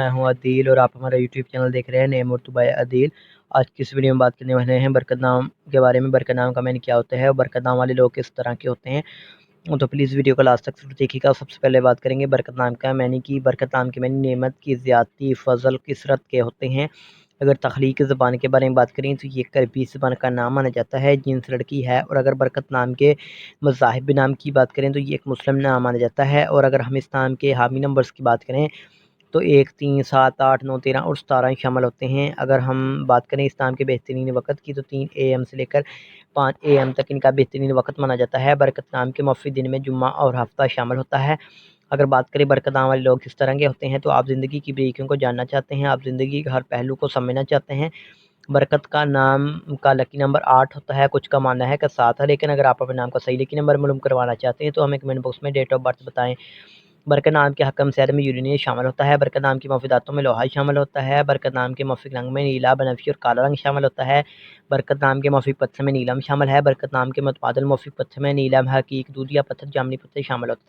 میں ہوں عدیل اور آپ ہمارا یوٹیوب چینل دیکھ رہے ہیں نیم اردو بائی عدیل۔ آج کی اس ویڈیو میں بات کرنے والے ہیں برکت نام کے بارے میں۔ برکت نام کا معنی کیا ہوتا ہے اور برکت نام والے لوگ کس طرح کے ہوتے ہیں، تو پلیز ویڈیو کو لاسٹ تک ضرور دیکھیے گا۔ سب سے پہلے بات کریں گے برکت نام کا معنی کی۔ برکت نام کے معنی نعمت کی زیادتی، فضل، کثرت کے ہوتے ہیں۔ اگر تخلیقی زبان کے بارے میں بات کریں تو یہ ایک عربی زبان کا نام مانا جاتا ہے، جنس لڑکی ہے۔ اور اگر برکت نام کے مذاہب نام کی بات کریں تو یہ ایک مسلم نام مانا جاتا ہے۔ اور اگر ہم اس نام کے حامی نمبرز کی بات کریں تو 1، 3، 7، 8، 9، 13 اور 17 شامل ہوتے ہیں۔ اگر ہم بات کریں اس نام کے بہترین وقت کی تو 3 AM سے لے کر 5 AM تک ان کا بہترین وقت مانا جاتا ہے۔ برکت نام کے موفی دن میں جمعہ اور ہفتہ شامل ہوتا ہے۔ اگر بات کریں برکت نام والے لوگ کس طرح کے ہوتے ہیں تو آپ زندگی کی باریکیوں کو جاننا چاہتے ہیں، آپ زندگی کے ہر پہلو کو سمجھنا چاہتے ہیں۔ برکت کا نام کا لکی نمبر 8 ہوتا ہے، کچھ کا ماننا ہے کہ 7 ہے، لیکن اگر آپ اپنے نام کا صحیح لکی نمبر معلوم کروانا چاہتے ہیں تو ہمیں کمنٹ باکس میں ڈیٹ آف برتھ بتائیں۔ برکت نام کے حکم سیر میں یورینیا شامل ہوتا ہے۔ برکت نام کی مفیداتوں میں لوہا شامل ہوتا ہے۔ برکت نام کے موفق رنگ میں نیلا، بنفشی اور کالا رنگ شامل ہوتا ہے۔ برکت نام کے موفق پتھر میں نیلم شامل ہے۔ برکت نام کے متبادل موفق پتھر میں نیلم، حقیق، دودھیا پتھر، جامنی پتھر شامل ہوتا ہے۔